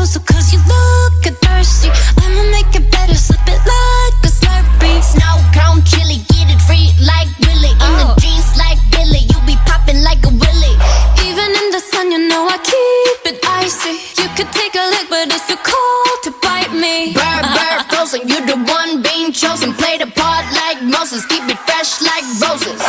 So cause you look thirsty, I'ma make it better, slip it like a Slurpee. Snow cone chili, get it free like Willy. In the jeans like Billy, you be popping like a Willy. Even in the sun, you know I keep it icy. You could take a lick, but it's too cold to bite me. Bird, bird, frozen, you the one being chosen. Play the part like Moses, keep it fresh like roses.